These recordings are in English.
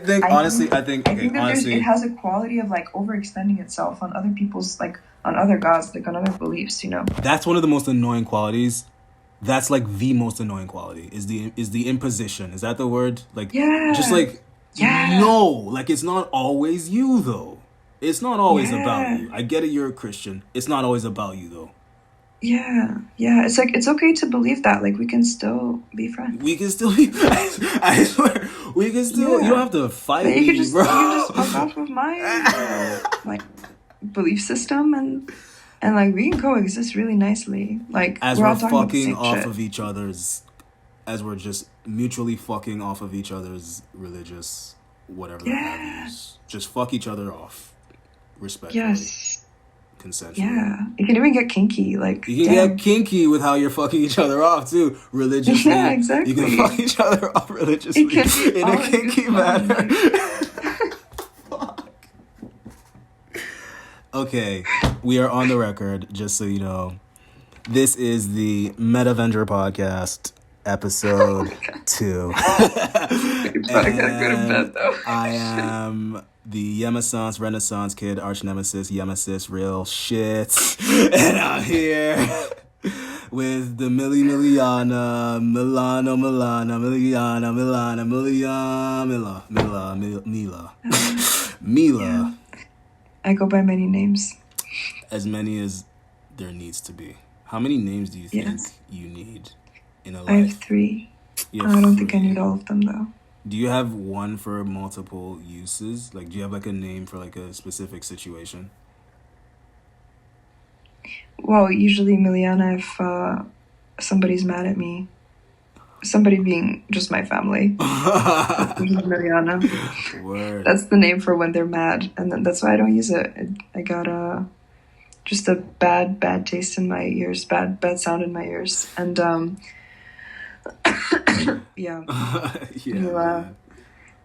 I think that it has a quality of like overextending itself on other people's, like on other gods, like on other beliefs, you know. That's one of the most annoying qualities. That's like the most annoying quality is the imposition. Is that the word? Like, just like, no, like it's not always you though. It's not always about you. I get it. You're a Christian. It's not always about you though. Yeah. It's like, it's okay to believe that. Like, we can still be friends. We can still be. I swear, we can still. You don't have to fight me, you can just bro. fuck off with my like belief system, and like we can coexist really nicely. Like, as we're we're all talking about the fucking same off shit. of each other's, as we're just mutually fucking off of each other's religious whatever that is. Just fuck each other off, respectfully. Yes. Consensually. Yeah, you can even get kinky. Like, you can get kinky with how you're fucking each other off too, religiously. Yeah, exactly. You can fuck each other off religiously in a kinky manner. Fuck. Okay, we are on the record. Just so you know, this is the Metavenger podcast, episode 2. I gotta go to bed though. I am the Yemissance Renaissance kid, arch nemesis, Yemesis, real shit. And I'm here with the Milyana, Mila. Yeah. I go by many names. As many as there needs to be. How many names do you think you need in a life? I have 3. I don't think I need all of them though. Do you have one for multiple uses? Like, do you have like a name for like a specific situation? Well, usually Milyana if somebody's mad at me. Somebody being just my family. Milyana. Word. That's the name for when they're mad, and then that's why I don't use it. I got just a bad taste in my ears, bad sound in my ears, and yeah.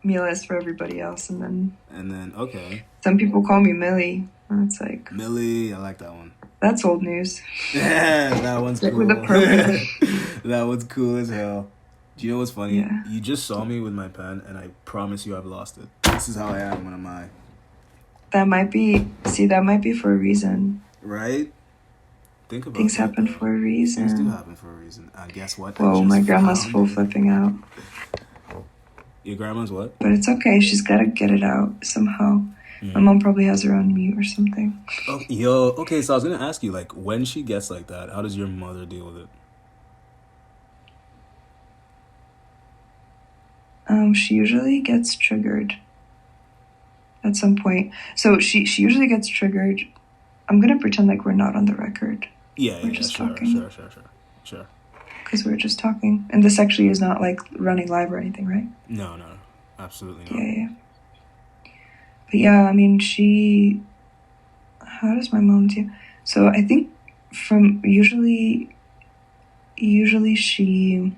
Mila is for everybody else, and then okay. Some people call me Millie. It's like Millie. I like that one. That's old news. Yeah, that one's cool. With a permanent. That one's cool as hell. Do you know what's funny? Yeah. You just saw me with my pen, and I promise you I've lost it. This is how I am when I'm high. That might be for a reason. Right? Think about Things happen for a reason. Things do happen for a reason. Guess what? Whoa, my grandma's full flipping out. Your grandma's what? But it's okay. She's got to get it out somehow. Mm-hmm. My mom probably has her on mute or something. Oh, okay, so I was going to ask you, like, when she gets like that, how does your mother deal with it? She usually gets triggered at some point. So she usually gets triggered. I'm going to pretend like we're not on the record. We're just sure, talking. Sure. Because we're just talking. And this actually is not like running live or anything, right? No. Absolutely not. Yeah. But yeah, I mean, how does my mom do? So I think from usually she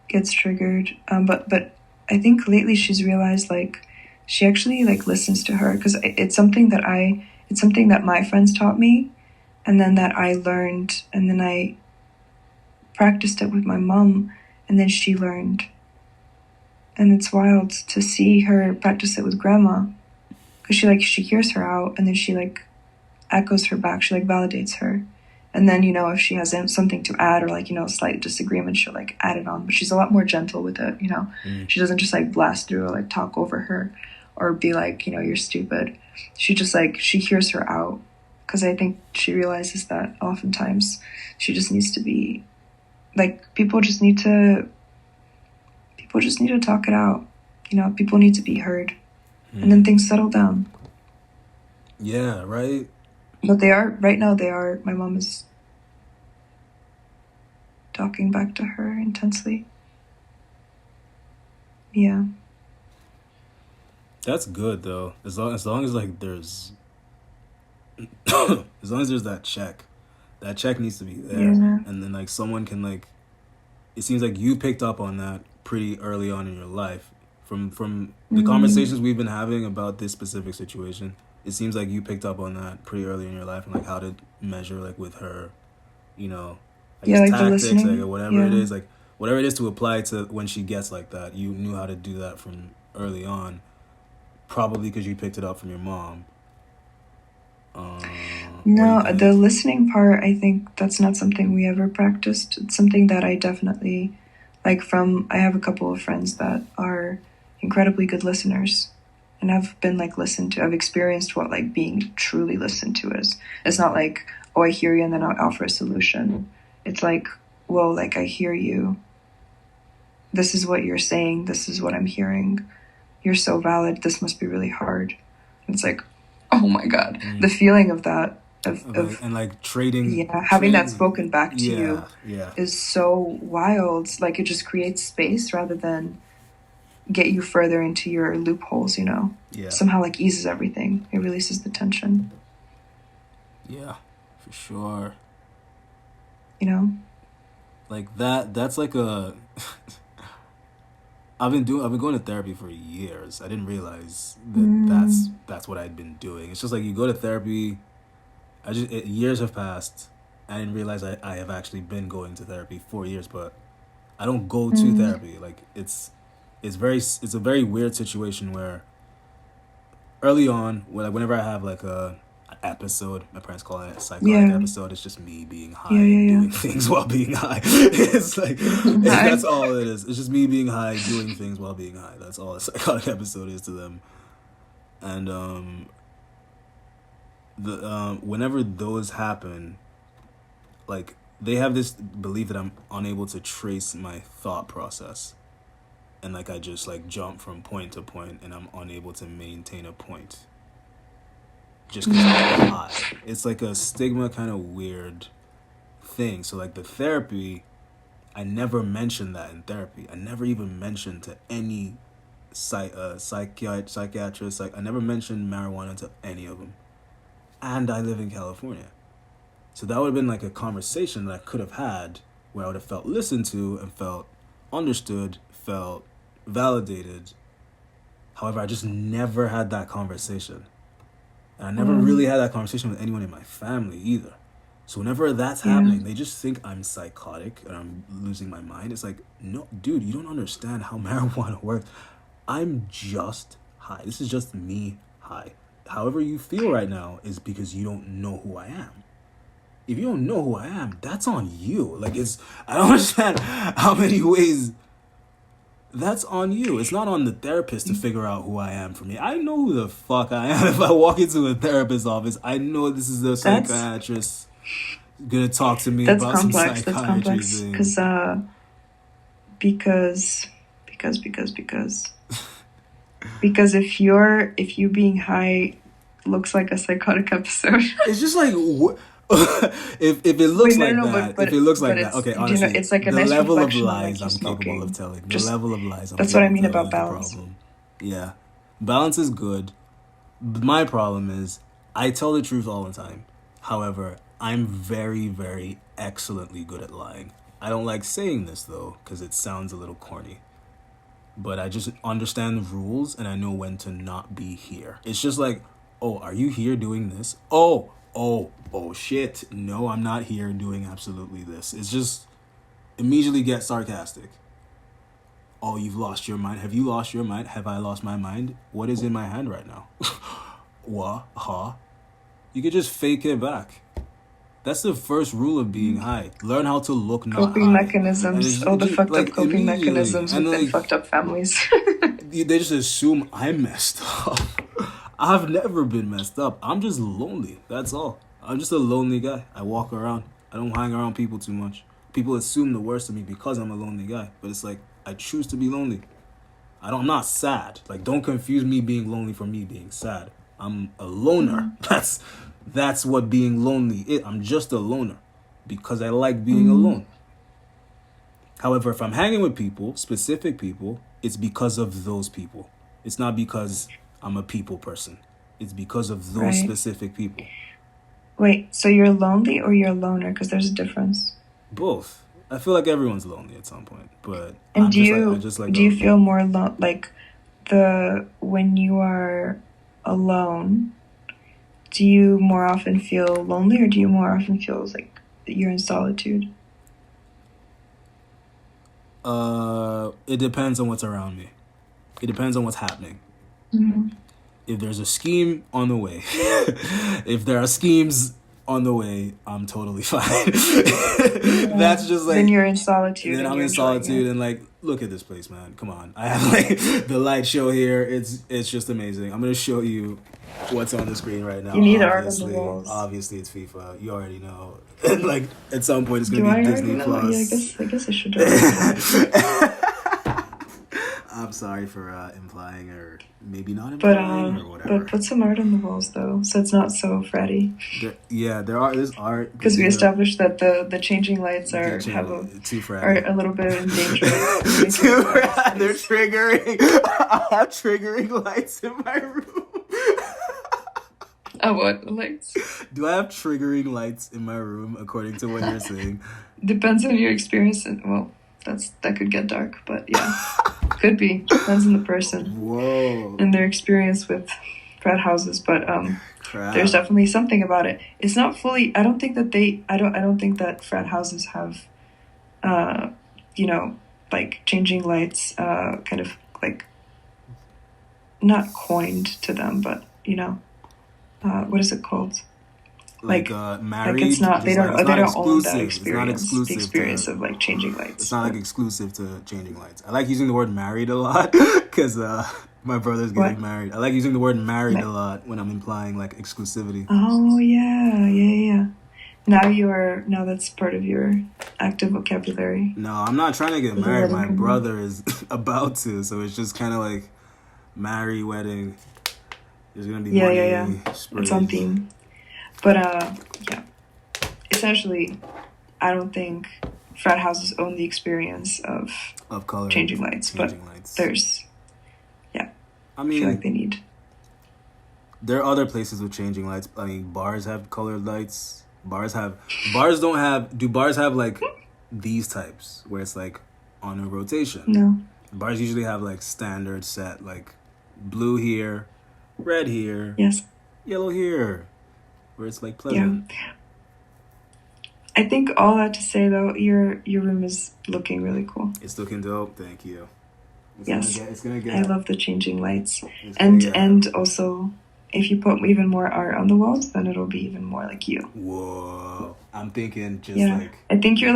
gets triggered. But I think lately she's realized like she actually like listens to her, because it's something that my friends taught me, and then that I learned, and then I practiced it with my mom, and then she learned. And it's wild to see her practice it with grandma, because she hears her out, and then she like echoes her back. She like validates her, and then if she has something to add or like a slight disagreement, she'll like add it on. But she's a lot more gentle with it. She doesn't just like blast through or like talk over her or be like you're stupid. She just like she hears her out, because I think she realizes that oftentimes she just needs to be like people just need to talk it out. People need to be heard. And then things settle down. Yeah, right? But right now, my mom is talking back to her intensely. Yeah. That's good, though. As long as like there's... as long as there's that check. That check needs to be there. Yeah. And then like someone can like... It seems like you picked up on that pretty early on in your life. From the conversations we've been having about this specific situation, it seems like you picked up on that pretty early in your life, and like how to measure like with her, like like tactics, the listening. like whatever it is. Like whatever it is to apply to when she gets like that. You knew how to do that from early on, probably because you picked it up from your mom. No, the listening part, I think that's not something we ever practiced. It's something that I definitely, like, I have a couple of friends that are incredibly good listeners, and I've been, like, listened to. I've experienced what, like, being truly listened to is. It's not like, oh, I hear you and then I'll offer a solution. It's like, whoa, like, I hear you. This is what you're saying. This is what I'm hearing. You're so valid. This must be really hard. It's like, oh my God. The feeling of that. And like trading, having that spoken back to you yeah, is so wild. Like, it just creates space rather than get you further into your loopholes, you know? Yeah. Somehow, like, eases everything. It releases the tension. Yeah, for sure. You know? Like that's like a I've been going to therapy for years. I didn't realize that that's what I'd been doing. It's just like you go to therapy. Years have passed. I didn't realize I have actually been going to therapy 4 years, but I don't go to therapy. Like it's a very weird situation where early on, whenever I have like an episode, my parents call it a psychotic episode. It's just me being high and doing things while being high. It's like that's all it is. It's just me being high, doing things while being high. That's all a psychotic episode is to them. And whenever those happen, like they have this belief that I'm unable to trace my thought process, and like I just like jump from point to point, and I'm unable to maintain a point. Just because I'm high, it's like a stigma kind of weird thing. So like the therapy, I never mentioned that in therapy. I never even mentioned to any psychiatrist. Like I never mentioned marijuana to any of them. And I live in California. So that would have been like a conversation that I could have had where I would have felt listened to and felt understood, felt validated. However, I just never had that conversation. And I never really had that conversation with anyone in my family either. So whenever that's happening, they just think I'm psychotic and I'm losing my mind. It's like, no, dude, you don't understand how marijuana works. I'm just high. This is just me high. However you feel right now is because you don't know who I am. If you don't know who I am, that's on you. Like I don't understand how many ways that's on you. It's not on the therapist to figure out who I am for me. I know who the fuck I am. If I walk into a therapist's office, I know this is the psychiatrist gonna talk to me about complex. some psychiatry thing. Because if you being high looks like a psychotic episode, it's just like if it looks if it looks like that, okay, honestly, it's like a the nice level of like lies I'm capable of telling. The level of lies I'm that's what I mean capable about balance. Problem. Yeah, balance is good. My problem is I tell the truth all the time. However, I'm very, very excellently good at lying. I don't like saying this though because it sounds a little corny. But I just understand the rules and I know when to not be here. It's just like, oh, are you here doing this? Oh, shit. No, I'm not here doing absolutely this. It's just immediately get sarcastic. Oh, you've lost your mind. Have you lost your mind? Have I lost my mind? What is in my hand right now? What? Huh? You could just fake it back. That's the first rule of being high. Learn how to look not coping high. mechanisms. All the fucked up coping mechanisms within fucked up families. They just assume I'm messed up. I've never been messed up. I'm just lonely. That's all. I'm just a lonely guy. I walk around. I don't hang around people too much. People assume the worst of me because I'm a lonely guy. But it's like, I choose to be lonely. I'm not sad. Like, don't confuse me being lonely for me being sad. I'm a loner. That's what being lonely is. I'm just a loner because I like being alone. However, if I'm hanging with people, specific people, it's because of those people. It's not because I'm a people person. It's because of those specific people. Wait, so you're lonely or you're a loner? Because there's a difference. Both. I feel like everyone's lonely at some point, but and do you feel more when you are alone? Do you more often feel lonely, or do you more often feel like you're in solitude? It depends on what's around me. It depends on what's happening. Mm-hmm. If there's a scheme on the way, if there are schemes on the way, I'm totally fine. Yeah. That's just like, then you're in solitude. then And I'm you're in solitude and like, look at this place, man. Come on, I have like the light show here. It's just amazing. I'm gonna show you what's on the screen right now. You need art on the walls. Obviously, it's FIFA. You already know. Like at some point, it's Do gonna I be already Disney know? Plus. Yeah, I guess I should do. I'm sorry for implying or maybe not But implying or whatever. but put some art on the walls though, so it's not so fratty. There's art Because we established that the changing lights too are fratty. a little bit in danger. They're triggering. I have triggering lights in my room. Oh, what lights? Do I have triggering lights in my room according to what you're saying? Depends on your experience. Well, that could get dark, but yeah, could be. Depends on the person. Whoa. And their experience with frat houses, but Crap. there's definitely something about it. It's not fully. I don't think that frat houses have, like changing lights, kind of like not coined to them, but what is it called? Like married. Like it's not. They don't own that experience. It's not exclusive. The experience of like changing lights. It's not like exclusive to changing lights. I like using the word married a lot because my brother's getting married. I like using the word married a lot when I'm implying like exclusivity. Oh yeah. Now that's part of your active vocabulary. No, I'm not trying to get married. My brother is about to, so it's just kind of like marry, wedding. There's gonna be money. Yeah. It's on theme. But yeah. Essentially, I don't think frat houses own the experience of color changing lights. There's I feel like they need. There are other places with changing lights. I mean, bars have colored lights. Bars don't have. Do bars have like these types where it's like on a rotation? No. Bars usually have like standard set, like blue here, red here, yes, yellow here, where it's like pleasant. Yeah. I think all that to say though, your room is looking really cool. It's looking dope. Thank you. It's gonna get. I love the changing lights, and also if you put even more art on the walls, then it'll be even more like you. Whoa! I'm thinking just like. I think you're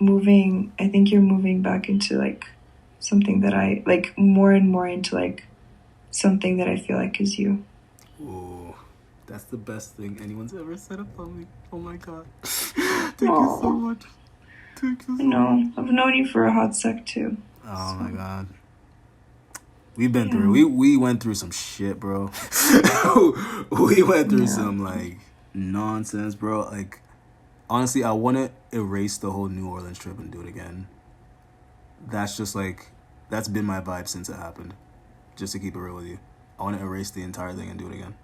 moving. I think you're moving back into like something that I like more and more into like something that I feel like is you. Ooh, that's the best thing anyone's ever said about me. Oh my god! Thank you so much. Thank you so much. I've known you for a hot sec too. Oh my god. We've been through we went through some shit, bro. We went through some like nonsense, bro. Like honestly, I want to erase the whole New Orleans trip and do it again. That's just like that's been my vibe since it happened. Just to keep it real with you. I want to erase the entire thing and do it again.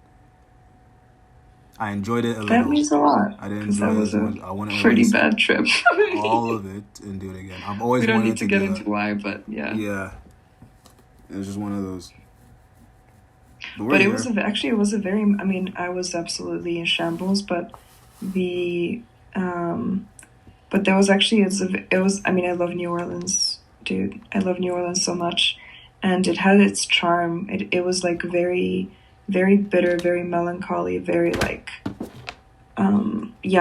I enjoyed it a little. That means a lot. I didn't enjoy it as much. I want to pretty bad trip. all of it and do it again. I've always we don't wanted need to get into why, but yeah. Yeah. It was just one of those. But it was a very. I mean, I was absolutely in shambles, but but there was actually it was. I mean, I love New Orleans, dude. I love New Orleans so much, and it had its charm. It was like very, very bitter, very melancholy, very like. I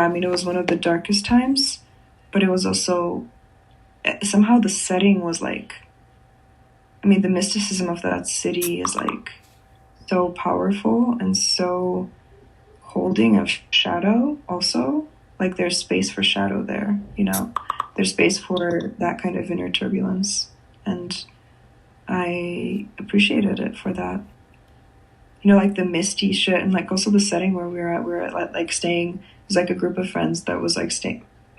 mean, it was one of the darkest times, but it was also somehow the setting was like. I mean, the mysticism of that city is like so powerful and so holding of shadow also. Like there's space for shadow there, There's space for that kind of inner turbulence. And I appreciated it for that. Like the misty shit and like also the setting where we were at like staying, it was like a group of friends that was like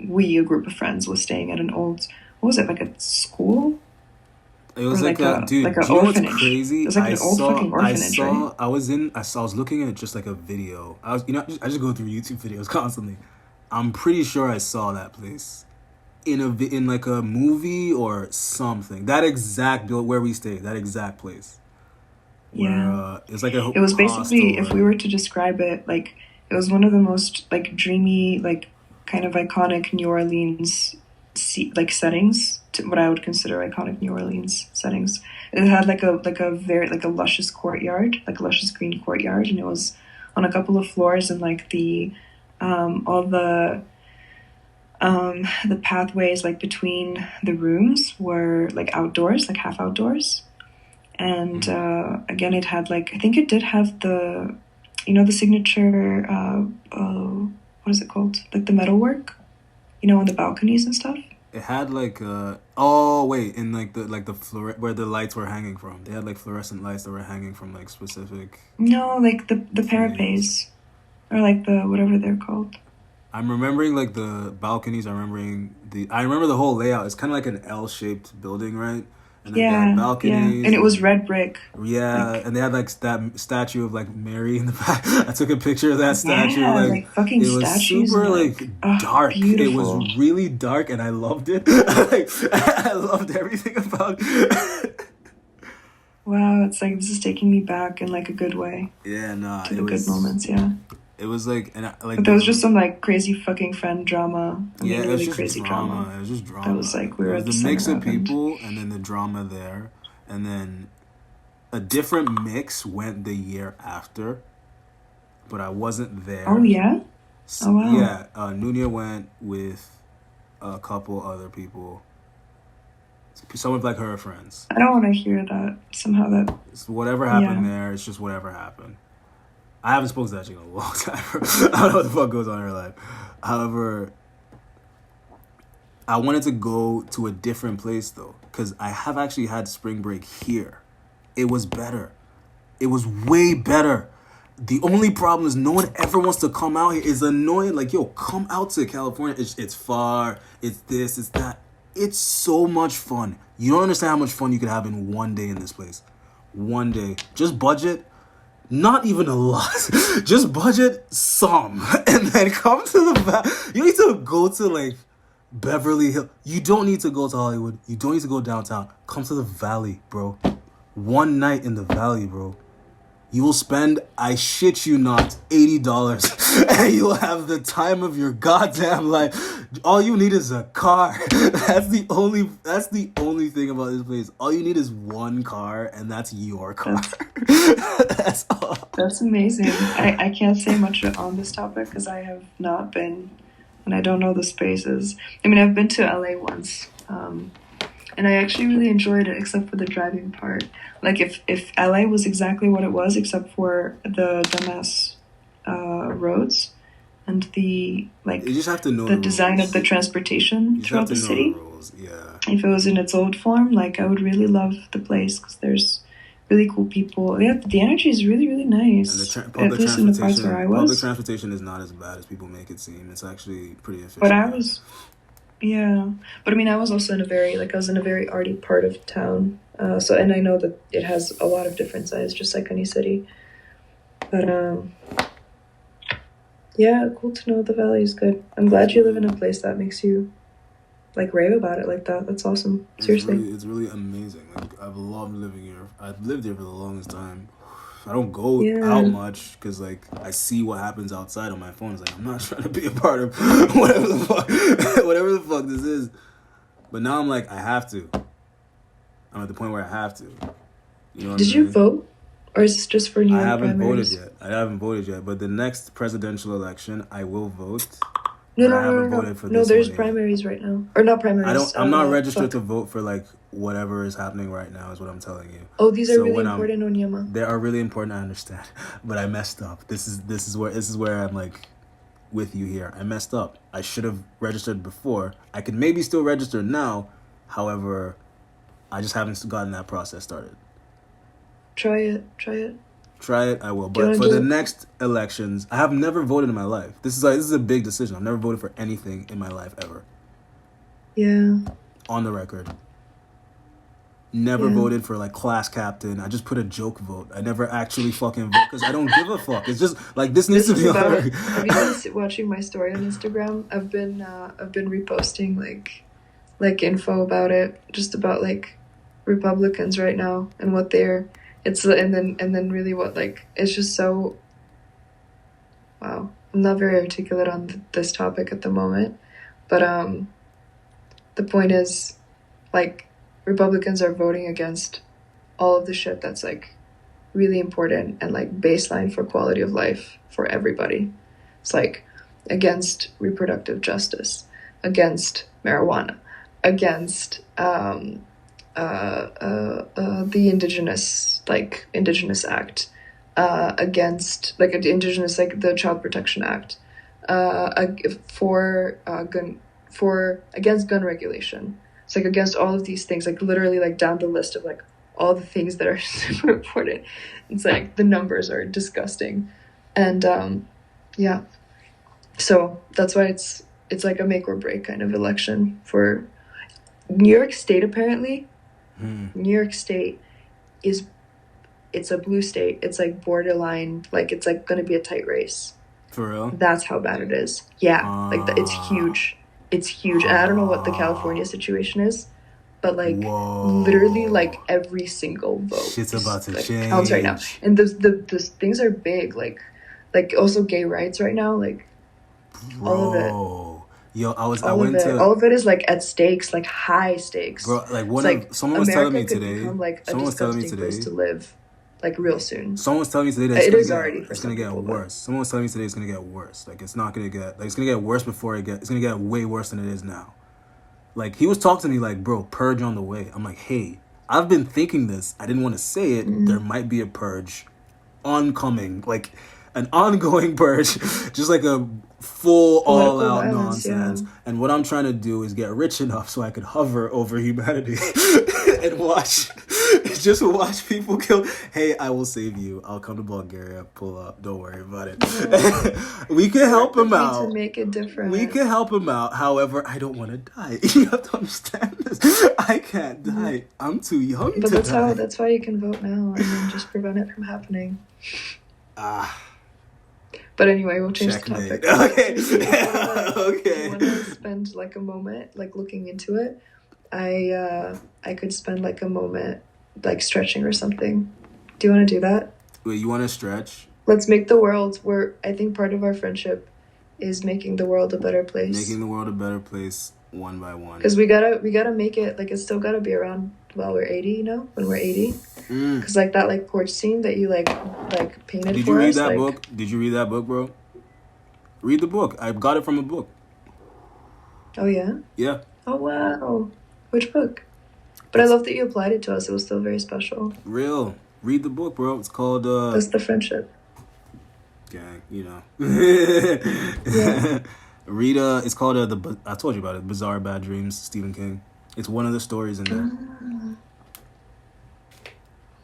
a group of friends was staying at an old, what was it, like a school? It was like a dude. Like an do you know orphanage. what's crazy? It was like an old fucking orphanage. I was looking at just like a video. I just go through YouTube videos constantly. I'm pretty sure I saw that place in like a movie or something. That exact where we stayed. That exact place. Where, it was like a. It was basically, if we were to describe it, like it was one of the most like dreamy, like kind of iconic New Orleans like settings what I would consider iconic New Orleans settings. It had like a very like a luscious courtyard, like a luscious green courtyard, and it was on a couple of floors, and like all the pathways like between the rooms were like outdoors, like half outdoors. And again, it had like, I think it did have the, the signature, what is it called? Like the metalwork, on the balconies and stuff. It had like oh wait, in like the where the lights were hanging from. They had like fluorescent lights that were hanging from like specific. No, like the parapets, or like the whatever they're called. I'm remembering like the balconies. I remember the whole layout. It's kind of like an L-shaped building, right? And then they had balconies. Yeah, and it was red brick. Yeah, like, and they had like that statue of like Mary in the back. I took a picture of that statue. Yeah, like fucking it was statues. Super like dark. Beautiful. It was really dark, and I loved it. I loved everything about it. Wow, it's like this is taking me back in like a good way. Yeah, no, to the good moments. Yeah. It was like, but there was just some like crazy fucking friend drama. Yeah, it was really just crazy drama. It was just drama. That was like we were at the mix of people, and then the drama there, and then a different mix went the year after, but I wasn't there. Oh yeah. Oh wow. Yeah, Nunia went with a couple other people. Some of like her friends. I don't want to hear that somehow. That it's whatever happened there. It's just whatever happened. I haven't spoken to that chick in a long time. I don't know what the fuck goes on in her life. However, I wanted to go to a different place, though, because I have actually had spring break here. It was better. It was way better. The only problem is no one ever wants to come out here. It's annoying. Like, yo, come out to California. It's far. It's this. It's that. It's so much fun. You don't understand how much fun you could have in one day in this place. One day. Just budget. Not even a lot. Just budget some. And then come to the... You need to go to, like, Beverly Hills. You don't need to go to Hollywood. You don't need to go downtown. Come to the Valley, bro. One night in the Valley, bro. You will spend, I shit you not, $80. And you'll have the time of your goddamn life. All you need is a car. That's the only thing about this place. All you need is one car, and that's your car. That's all. That's amazing. I can't say much on this topic because I have not been, and I don't know the spaces. I mean, I've been to LA once, and I actually really enjoyed it, except for the driving part. Like, if LA was exactly what it was, except for the dumbass roads and the, like, you just have to know the design of the transportation throughout the city. Yeah. If it was in its old form, like, I would really love the place because there's really cool people. Yeah, the energy is really, really nice. And public transportation is not as bad as people make it seem. It's actually pretty efficient. But I was... Yeah, but I mean, I was also in a very arty part of town. And I know that it has a lot of different sides, just like any city. But yeah, cool to know the Valley is good. I'm glad you live in a place that makes you like rave about it like that. That's awesome. Seriously, it's really amazing. Like, I've loved living here. I've lived here for the longest time. I don't go out much because, like, I see what happens outside on my phone. It's like, I'm not trying to be a part of whatever the fuck this is. But now I'm like, I have to. I'm at the point where I have to. You know? Did you vote, or is this just for New York primaries? I haven't voted yet. But the next presidential election, I will vote. No, there's primaries right now, or not primaries. I'm not registered to vote for like whatever is happening right now. Is what I'm telling you. Oh, these are really important, Onyema. They are really important. I understand, but I messed up. This is where I'm like with you here. I messed up. I should have registered before. I could maybe still register now. However, I just haven't gotten that process started. Try it. Try it, I will. But for the next elections, I have never voted in my life. This is a big decision. I've never voted for anything in my life ever. Yeah. On the record. Never voted for like class captain. I just put a joke vote. I never actually fucking vote because I don't give a fuck. It's just like this needs to be. Have you been watching my story on Instagram? I've been reposting like info about it, just about like Republicans right now and what they're. And then really what, like, it's just so, wow. I'm not very articulate on this topic at the moment, but the point is, like Republicans are voting against all of the shit that's like really important and like baseline for quality of life for everybody. It's like against reproductive justice, against marijuana, against the Indigenous Act, against like the Indigenous, like the Child Protection Act, against gun regulation. It's like against all of these things, like literally like down the list of like all the things that are super important. It's like the numbers are disgusting, and yeah. So that's why it's like a make or break kind of election for New York State. Apparently, New York State it's a blue state. It's like borderline, like it's like going to be a tight race. For real? That's how bad it is. Yeah, it's huge. It's huge. And I don't know what the California situation is, but like literally like every single vote shit's about to like, change counts right now. And the things are big, like also gay rights right now, like bro. All of it. Yo, all of it is like at stakes, like high stakes. Bro, like someone America was telling me could today. become like a disgusting place to live, like real soon. Someone was telling me today that it's gonna get worse. Someone was telling me today it's gonna get worse. Like it's not gonna get it's gonna get worse before it's gonna get way worse than it is now. Like he was talking to me like, bro, purge on the way. I'm like, hey, I've been thinking this. I didn't want to say it. Mm-hmm. There might be a purge oncoming, like an ongoing purge, just like a full all-out nonsense. Yeah. And what I'm trying to do is get rich enough so I could hover over humanity and just watch people kill. Hey, I will save you. I'll come to Bulgaria, pull up. Don't worry about it. Yeah. We can help him out. To make it different. We can help him out. However, I don't want to die. You have to understand this. I can't die. I'm too young to die. That's why you can vote now and then just prevent it from happening. But anyway, we'll change the topic. Okay. Okay. When I spend like a moment like looking into it, I could spend like a moment like stretching or something. Do you want to do that? Wait, you want to stretch? Let's make the world I think part of our friendship is making the world a better place. Making the world a better place one by one. Because we gotta make it, like it's still gotta be around while we're 80, you know, when we're 80. Because like that like porch scene that you like painted. Did you read that book? Did you read that book, bro? Read the book. I got it from a book. Oh yeah? Yeah. Oh wow. Which book? But I love that you applied it to us. It was still very special. Real. Read the book, bro. It's called That's the friendship. Gang, you know. Yeah. Read it's called I told you about it, Bizarre Bad Dreams, Stephen King. It's one of the stories in there.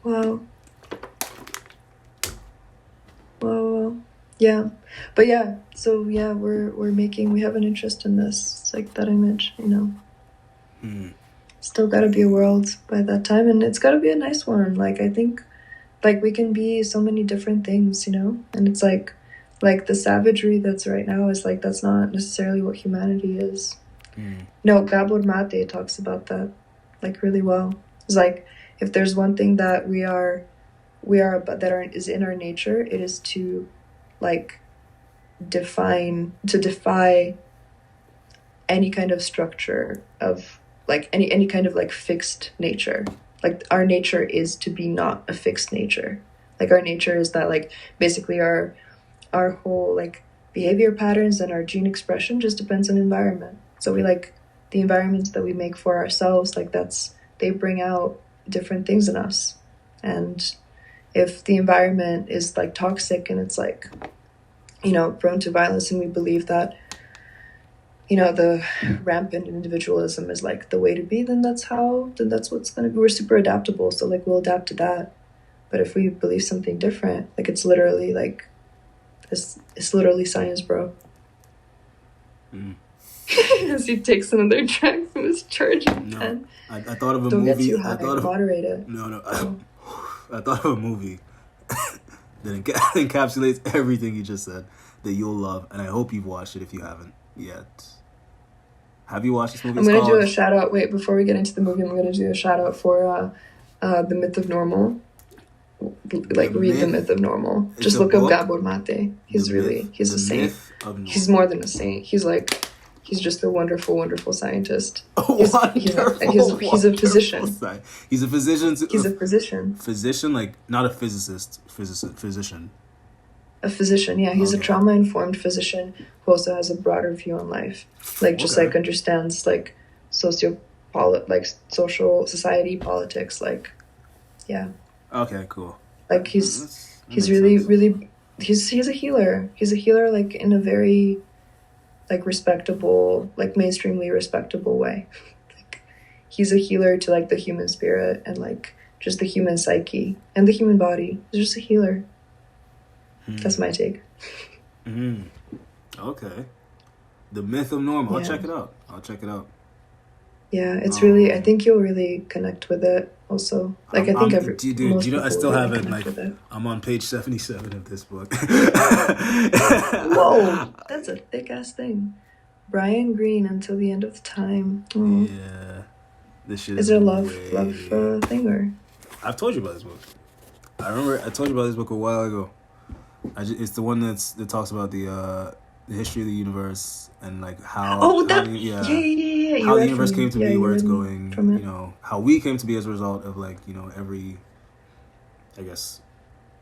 Wow. Well, yeah. But yeah, so yeah, we have an interest in this. It's like that image, you know. Still gotta be a world by that time, and it's gotta be a nice one. Like I think like we can be so many different things, you know? And it's like the savagery that's right now is like that's not necessarily what humanity is. No, Gabor Mate talks about that like really well. It's like if there's one thing that is in our nature, it is to like defy any kind of structure of like any kind of like fixed nature. Like our nature is to be not a fixed nature. Like our nature is that like basically our whole like behavior patterns and our gene expression just depends on environment. So we like the environments that we make for ourselves, like they bring out different things in us. And if the environment is like toxic and it's like, you know, prone to violence, and we believe that, you know, the rampant individualism is like the way to be, then that's what's going to be. We're super adaptable. So like we'll adapt to that. But if we believe something different, like it's literally like, it's literally science, bro. As he takes another drag from his charging pen. I thought of a Don't movie. Don't get too high. Moderate it. No. I thought of a movie that encapsulates everything you just said that you'll love, and I hope you've watched it if you haven't yet. Have you watched this movie? I'm going to do a shout out. Wait, before we get into the movie, I'm going to do a shout out for The Myth of Normal. Like read The Myth of Normal. Just look up Gabor Mate. He's a saint. He's more than a saint. He's like He's just a wonderful, wonderful scientist. He's a physician. He's a physician. He's a physician. Physician, like not a physicist. Physician. A physician, yeah. He's a trauma-informed physician who also has a broader view on life. Like, just like understands like social society, politics, like, yeah. Okay, cool. Like he's really sense. Really he's a healer. He's a healer like in a very like respectable, like mainstreamly respectable way. Like, he's a healer to like the human spirit and like just the human psyche and the human body. He's just a healer. That's my take. Okay. The Myth of Normal. I'll check it out. Yeah, it's really, I think you'll really connect with it also. Like, I think I still have it, like, I'm on page 77 of this book. Whoa, that's a thick-ass thing. Brian Greene, Until the End of Time. Yeah. This shit is it a love thing, or? I've told you about this book. I remember I told you about this book a while ago. It's the one that talks about the history of the universe and like how how the universe came to be, where it's going, you know, how we came to be as a result of like, you know, every, I guess,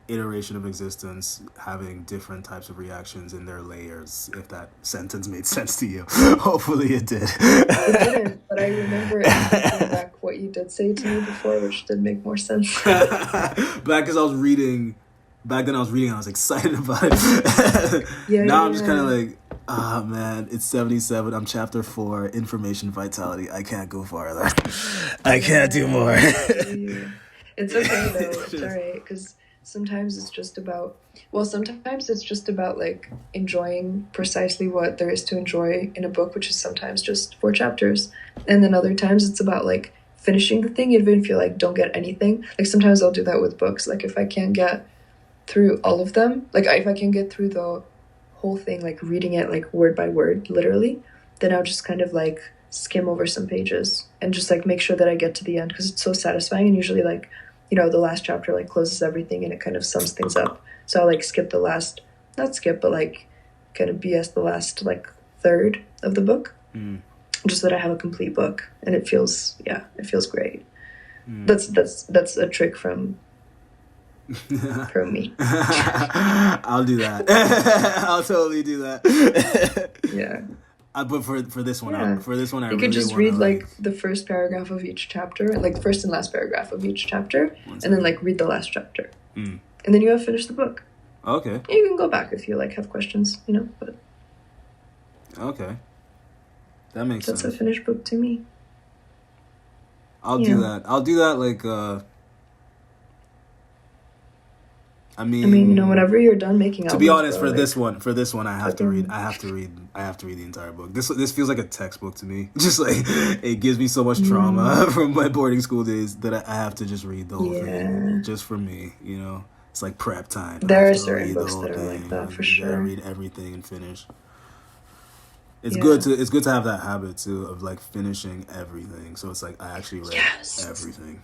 iteration of existence having different types of reactions in their layers. If that sentence made sense to you, hopefully it did. It didn't, but I remember back what you did say to me before, which did make more sense. Because Back then I was reading, I was excited about it. Now I'm just kind of like, man, it's 77. I'm chapter 4, information vitality. I can't go farther. I can't do more. It's okay though. It's all right, because sometimes it's just about like enjoying precisely what there is to enjoy in a book, which is sometimes just 4 chapters, and then other times it's about like finishing the thing even if you like don't get anything. Like sometimes I'll do that with books. Like if I can't get through all of them, like if I can get through the whole thing, like reading it like word by word, literally, then I'll just kind of like skim over some pages and just like make sure that I get to the end, because it's so satisfying. And usually like, you know, the last chapter like closes everything and it kind of sums things up. So I'll like skip the last, not skip, but like kind of BS the last like third of the book, just so that I have a complete book, and it feels great. That's a trick from me. I'll do that. I'll totally do that. Yeah. But for this one, I you really could just read like the first paragraph of each chapter, like the first and last paragraph of each chapter, and then like read the last chapter, and then you have finished the book. Okay. And you can go back if you like have questions, you know. But okay, that makes sense. That's a finished book to me. I'll do that. I'll do that like. I mean, you know, whenever you're done making albums, to be honest, for this one, I have to read the entire book. This feels like a textbook to me. Just like it gives me so much trauma from my boarding school days that I have to just read the whole thing. Just for me, you know, it's like prep time. There are certain books that are like that for sure. You gotta read everything and finish. It's good to have that habit too of like finishing everything. So it's like I actually read everything.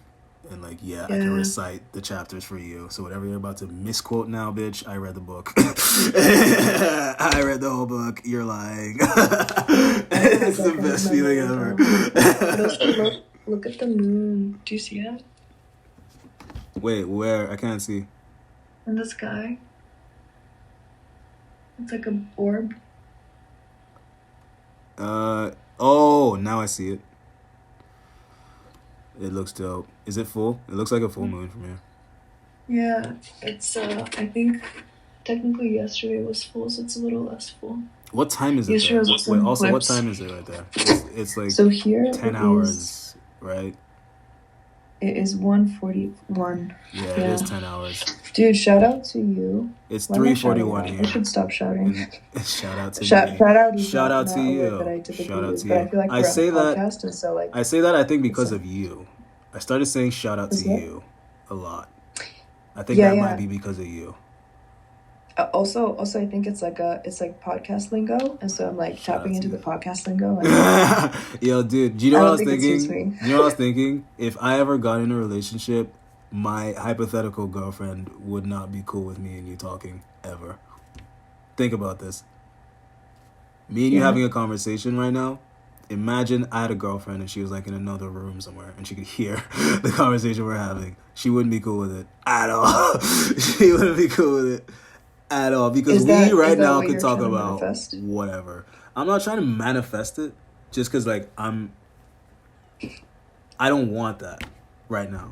And like, I can recite the chapters for you. So whatever you're about to misquote now, bitch, I read the book. I read the whole book. You're lying. It's the best feeling ever. Look at the moon. Do you see it? Wait, where? I can't see. In the sky. It's like an orb. Oh, now I see it. It looks dope. Is it full? It looks like a full moon from here. Yeah, it's, I think technically yesterday was full, so it's a little less full. What time is it there? Wait, also, what time is it right there? It's like so here 10 hours, right? It is 1:41. Yeah, it is 10 hours. Dude, shout out to you. It's 3:41 here. I should stop shouting. Shout out to me. Shout out to you. Shout out to you. But I feel like I say that. Podcast, and so like I say that I think because of you. I started saying shout out to you a lot. I think that might be because of you. Also, I think it's like podcast lingo, and so I'm like tapping into the podcast lingo. Yo, dude, do you know what I was thinking? You know what I was thinking? If I ever got in a relationship, my hypothetical girlfriend would not be cool with me and you talking ever. Think about this. Me and you having a conversation right now. Imagine I had a girlfriend and she was like in another room somewhere and she could hear the conversation we're having. She wouldn't be cool with it at all. She wouldn't be cool with it at all because we right now could talk about whatever. I'm not trying to manifest it just because like I don't want that right now.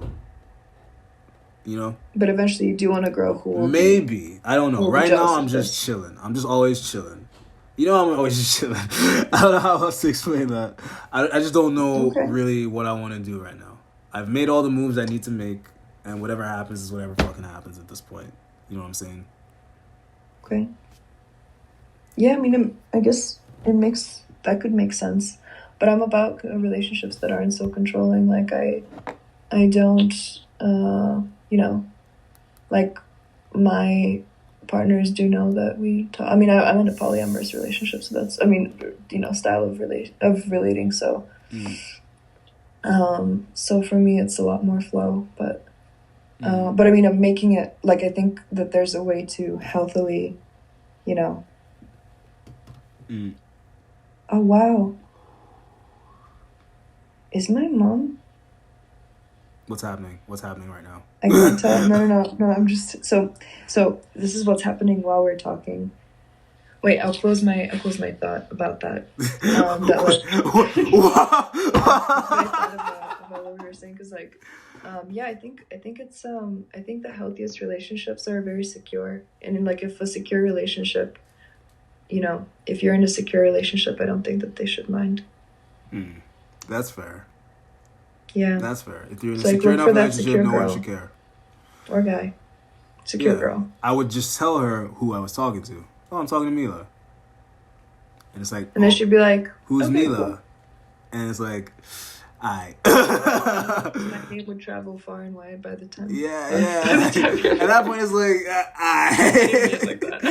You know? But eventually you do want to grow who will maybe. I don't know. Right now I'm just chilling. I'm just always chilling. You know, I'm always just chilling. I don't know how else to explain that. I just don't know really what I want to do right now. I've made all the moves I need to make, and whatever happens is whatever fucking happens at this point. You know what I'm saying? Okay. Yeah, I mean, I guess that could make sense. But I'm about relationships that aren't so controlling. Like, I don't, you know, like, my partners do know that we talk. I mean, I'm in a polyamorous relationship, so that's, I mean, you know, style of relating. So, so for me, it's a lot more flow. But I mean, I'm making it like I think that there's a way to healthily, you know. Oh wow! Is my mom? What's happening? What's happening right now? I can't tell. No. I'm just so. This is what's happening while we're talking. Wait, I'll close my thought about that. That about what we were saying, because like, yeah, I think it's I think the healthiest relationships are very secure, and like if a secure relationship, you know, if you're in a secure relationship, I don't think that they should mind. That's fair. Yeah. That's fair. If you're in a secure enough relationship, no one should care. Or guy. Secure girl. I would just tell her who I was talking to. Oh, I'm talking to Mila. And it's like... And then she'd be like... Who's Mila? Cool. And it's like... My name would travel far and wide by the time... Yeah. At that point, it's like... like that.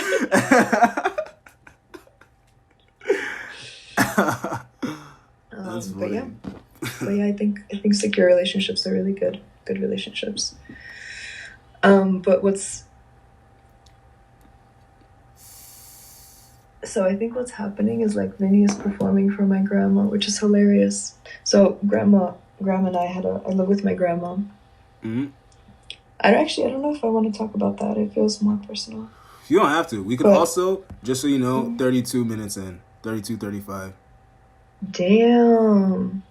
That's funny. But yeah, I think secure relationships are really good relationships. But so I think what's happening is like Vinny is performing for my grandma, which is hilarious. So grandma and I live with my grandma. I don't know if I want to talk about that. It feels more personal. You don't have to. We could also, just so you know, 32 minutes in, 32, 35. Damn.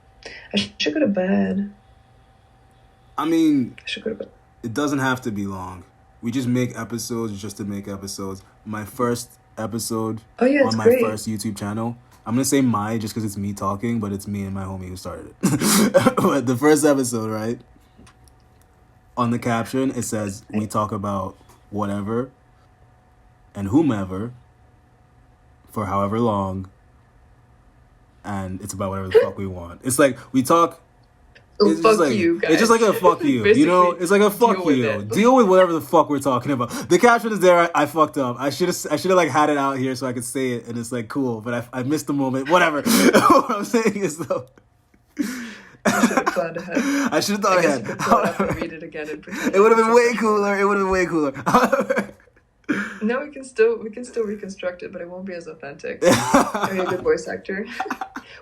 I should go to bed. I mean, I should go to bed. It doesn't have to be long. We just make episodes just to make episodes. My first episode on my first YouTube channel. I'm going to say my just because it's me talking, but it's me and my homie who started it. But the first episode, right? On the caption, it says, we talk about whatever and whomever for however long. And it's about whatever the fuck we want. It's like we talk. It's fuck just like, you, guys. It's just like a fuck you. You know, it's like a fuck you. Deal with whatever the fuck we're talking about. The caption is there. I fucked up. I should have like had it out here so I could say it, and it's like cool. But I missed the moment. Whatever. What I'm saying is though. I should have thought ahead. I should have thought ahead. You could pull it up and read it again and pretend. It would have been way cooler. It would have been way cooler. No, we can still reconstruct it, but it won't be as authentic. Are you a good voice actor?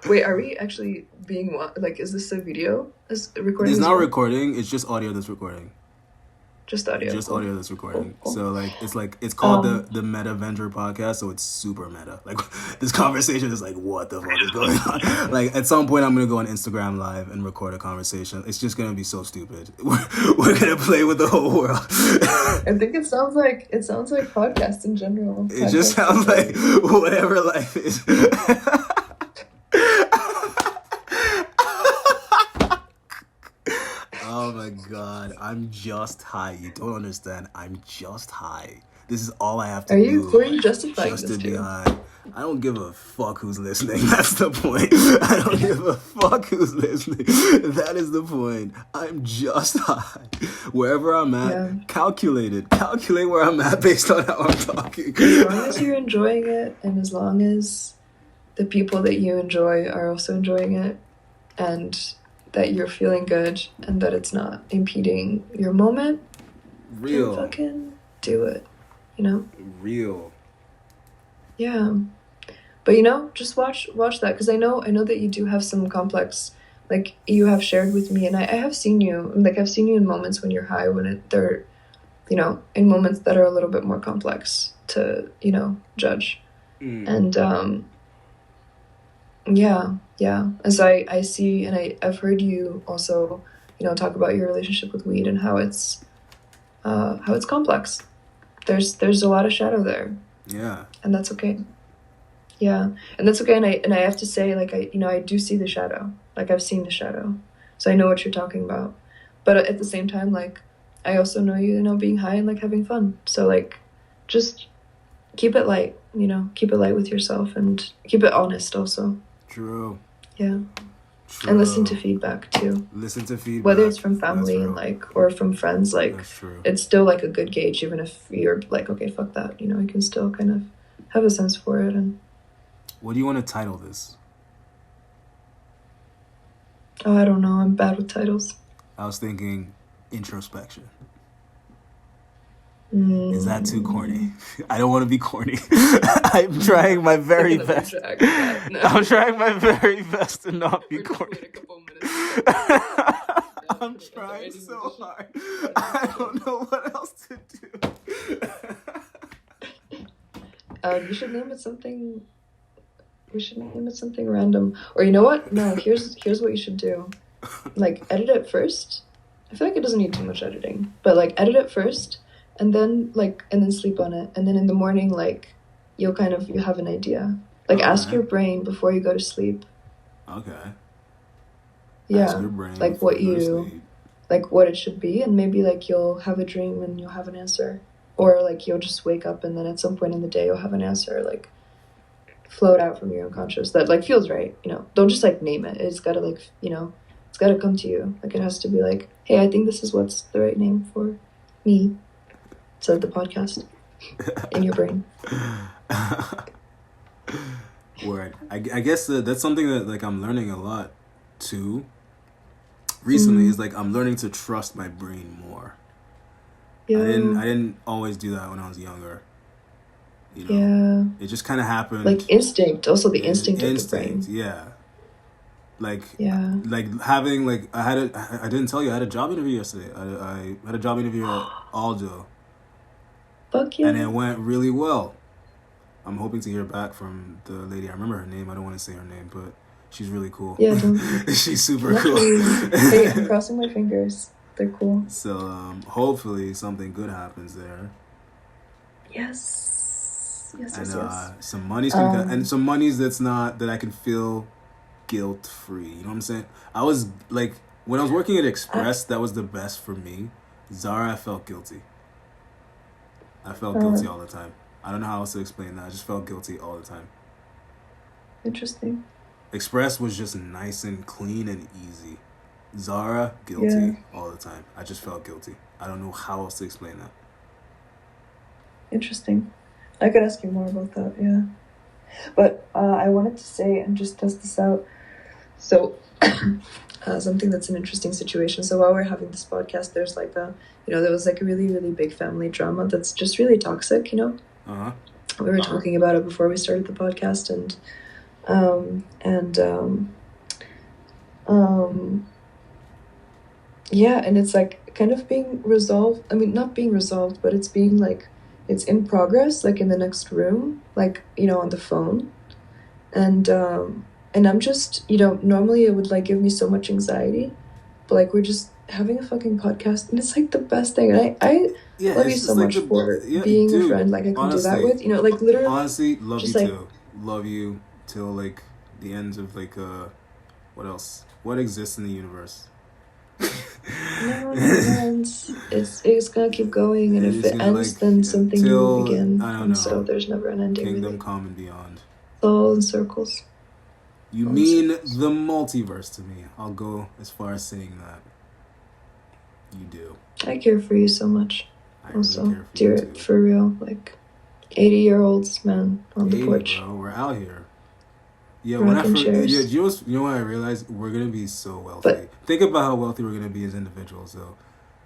Wait, are we actually being like? Is this a video? Is recording? It's not recording. It's just audio that's recording. Just audio. Just audio that's recording. Cool. So it's called the Meta Venture podcast. So it's super meta. Like this conversation is like, what the fuck is going on? Like at some point I'm gonna go on Instagram Live and record a conversation. It's just gonna be so stupid. We're gonna play with the whole world. I think it sounds like podcast in general. It just sounds like whatever life is. Oh my god, I'm just high. You don't understand. I'm just high. This is all I have to do. Who are you justifying just this to be to? high. I don't give a fuck who's listening. That's the point. I don't give a fuck who's listening. That is the point. I'm just high. Wherever I'm at, calculate it. Calculate where I'm at based on how I'm talking. As long as you're enjoying it, and as long as the people that you enjoy are also enjoying it, and that you're feeling good, and that it's not impeding your moment, real, fucking do it. You know? Real. Yeah. But just watch that, because I know that you do have some complex, like you have shared with me, and I have seen you, like I've seen you in moments when you're high, when they're in moments that are a little bit more complex to judge. And yeah, and so I see, and I've heard you also talk about your relationship with weed and how it's complex. There's a lot of shadow there. Yeah. And that's okay. Yeah, and that's okay. And I have to say, like, I do see the shadow. Like, I've seen the shadow, so I know what you're talking about. But at the same time, like, I also know being high and like having fun. So like, just keep it light. Keep it light with yourself and keep it honest also. True. Yeah. True. And listen to feedback too. Listen to feedback. Whether it's from family and like, or from friends, like, it's still like a good gauge, even if you're like, okay, fuck that. You can still kind of have a sense for it. And what do you want to title this? Oh, I don't know. I'm bad with titles. I was thinking introspection. Is that too corny? I don't want to be corny. I'm trying my very best. I'm trying my very best to not be corny. I'm trying so hard. I don't know what else to do. You should name it something. We should name it something random. Or you know what? No, here's what you should do. Like, edit it first. I feel like it doesn't need too much editing. But like, edit it first. And then sleep on it. And then in the morning, like, you have an idea. Like, ask your brain before you go to sleep. Okay. Yeah. Ask your brain like what what it should be. And maybe like you'll have a dream and you'll have an answer. Or like you'll just wake up and then at some point in the day you'll have an answer, like, float out from your unconscious that like feels right. Don't just like name it. It's gotta like, it's gotta come to you. Like, it has to be like, hey, I think this is what's the right name for me. So the podcast in your brain. Word. I guess that's something that like I'm learning a lot too. Recently is like I'm learning to trust my brain more. Yeah. I didn't always do that when I was younger. Yeah. It just kind of happened. Like instinct. Also the instinct of the brain. Yeah. Like having like I didn't tell you I had a job interview yesterday. I had a job interview at Aldo. Fuck yeah. And it went really well. I'm hoping to hear back from the lady. I remember her name. I don't want to say her name, but she's really cool. Yeah, she's super cool. Hey, I'm crossing my fingers. They're cool. So hopefully something good happens there. Yes. And some money's gonna and some monies that I can feel guilt free. You know what I'm saying? I was like, when I was working at Express, that was the best for me. Zara, I felt guilty. I felt guilty all the time. I don't know how else to explain that. I just felt guilty all the time. Interesting. Express was just nice and clean and easy. Zara, guilty all the time. I just felt guilty. I don't know how else to explain that. Interesting. I could ask you more about that, yeah. But I wanted to say and just test this out. So, something that's an interesting situation. So while we're having this podcast, there's like there was like a really, really big family drama that's just really toxic, Uh-huh. We were talking about it before we started the podcast, and it's like kind of being resolved. I mean, not being resolved, but it's being like, it's in progress, like in the next room, like, on the phone. And I'm just, normally it would like give me so much anxiety, but like we're just having a fucking podcast and it's like the best thing. And I love you so much for being a friend like I can do that with, like literally. Honestly, love you too. Love you till like the ends of like what else? What exists in the universe? No, it's gonna keep going, and if it ends, then something new will begin. I don't know. So there's never an ending. Kingdom really. Come and beyond. It's all in circles. You mean the multiverse to me? I'll go as far as saying that. You do. I care for you so much. I also, really care for dear, you too. for real, like 80-year-olds, man, on the 80, porch. Bro, we're out here. Yeah, when you know what I realized? We're gonna be so wealthy. But, think about how wealthy we're gonna be as individuals, though.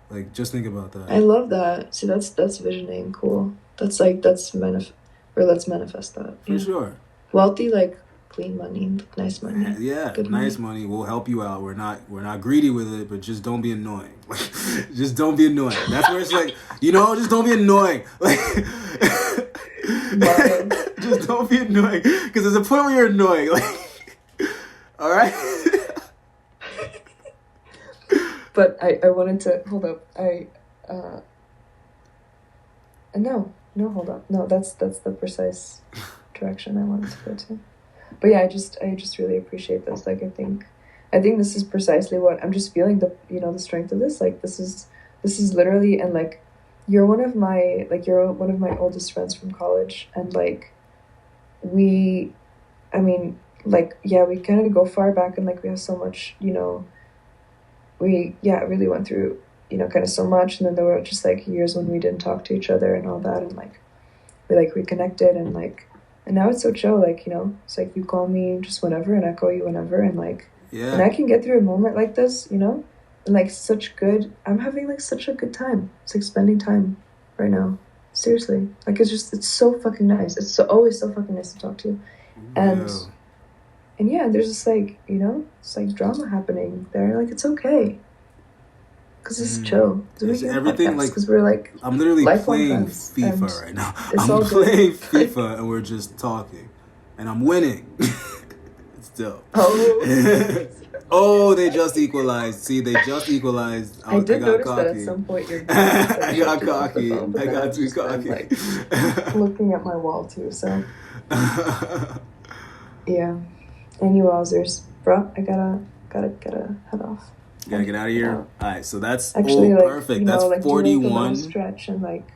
Like, just think about that. I love that. See, that's visioning. Cool. That's like let's manifest that. For sure. Wealthy, like clean money, nice money. Yeah, good nice money. We'll help you out. We're not greedy with it, but just don't be annoying. Just don't be annoying. That's where it's like, just don't be annoying. Like, just don't be annoying, because there's a point where you're annoying. Like, all right. But I wanted to hold up. No, hold up. No, that's the precise direction I wanted to go to. But yeah, I just really appreciate this. Like, I think this is precisely what I'm just feeling, the strength of this. Like, this is literally, and like, you're one of my oldest friends from college, and like, we kind of go far back, and like, we have so much, we really went through, kind of so much, and then there were just like years when we didn't talk to each other and all that, and like, we like reconnected, and like, and now it's so chill, like, it's like you call me just whenever, and I call you whenever, and like, and I can get through a moment like this, and like, I'm having like such a good time. It's like spending time right now. Seriously. Like, it's so fucking nice. It's always so fucking nice to talk to you. And yeah, there's just like, it's like drama happening there. Like, it's okay. Because it's chill. It's everything, like, because we're like, I'm literally playing FIFA right now. I'm playing FIFA and we're just talking. And I'm winning. It's dope. Oh. Oh, they just equalized. See, they just equalized. I did notice cocky. That at some point you're I got cocky. I got too cocky. Like, looking at my wall too, so. Yeah. And you wowzers. Bro, I gotta head off. You gotta get out of here? Alright, so that's actually, perfect. That's like, 41. Stretch and like,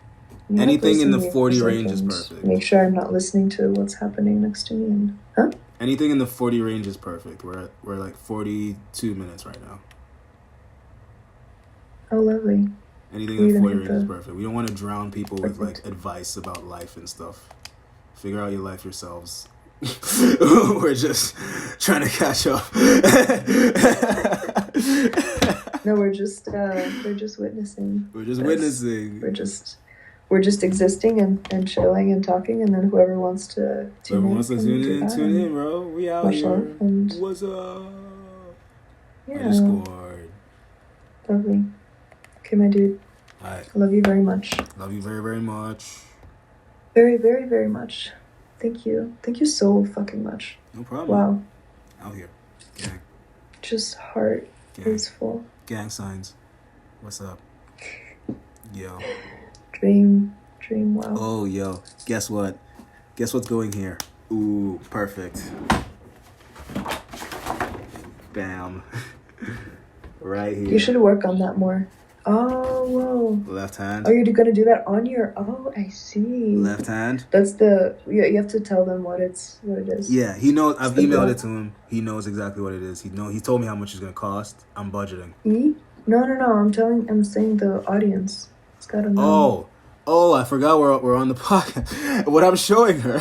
anything in the 40 range is perfect. Make sure I'm not listening to what's happening next to me. And, huh? Anything in the 40 range is perfect. We're like 42 minutes right now. Oh, lovely. Anything in the 40 range is perfect. We don't want to drown people with like advice about life and stuff. Figure out your life yourselves. We're just trying to catch up. No, we're just witnessing. We're just witnessing. We're just existing and chilling and talking, and then whoever wants to tune in, bro. We out here. And what's up? Yeah. Discord. Lovely. Okay, my dude. All right. I love you very much. Love you very, very much. Very, very, very much. Thank you. Thank you so fucking much. No problem. Wow. Out here. Gang. Just heart is full. Gang signs. What's up? Yo. Dream wow. Oh, yo. Guess what? Guess what's going here? Ooh, perfect. Bam. Right here. You should work on that more. Oh, whoa. Left hand. Oh, you're going to do that on your... Oh, I see. Left hand. That's the... You have to tell them what it is. Yeah, he knows. I've emailed it to him. He knows exactly what it is. He told me how much it's going to cost. I'm budgeting. No. I'm saying the audience. It's got to know. Oh, I forgot we're on the podcast. What I'm showing her,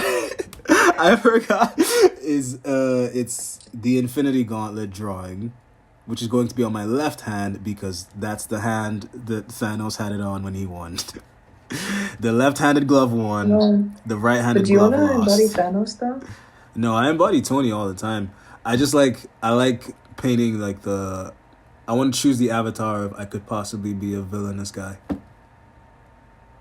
I forgot, is it's the Infinity Gauntlet drawing, which is going to be on my left hand because that's the hand that Thanos had it on when he won. The left-handed glove won. No. The right-handed glove lost. But do you want to embody Thanos, though? No, I embody Tony all the time. I like painting like I want to choose the avatar of I could possibly be a villainous guy.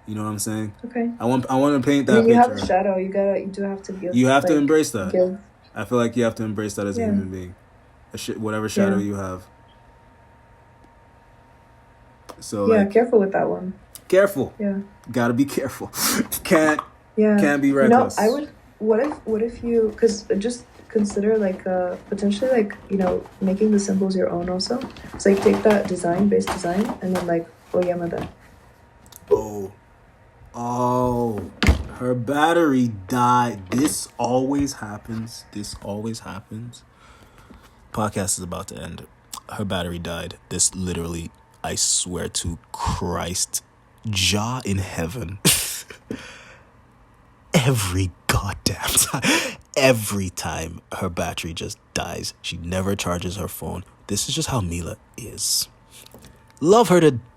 You know what I'm saying? Okay. I want to paint that picture. You have the shadow. You do have to give. You have to embrace that. I feel like you have to embrace that as a human being. Whatever shadow you have. So careful with that one. Careful. Yeah. Gotta be careful. Can't be reckless. I would. What if you? Because just consider like potentially like making the symbols your own also. So like take that base design, and then like Oyama. Oh, her battery died. This always happens. Podcast is about to end. Her battery died. This literally, I swear to Christ, Jah in heaven. Every goddamn time. Every time her battery just dies. She never charges her phone. This is just how Mila is. Love her to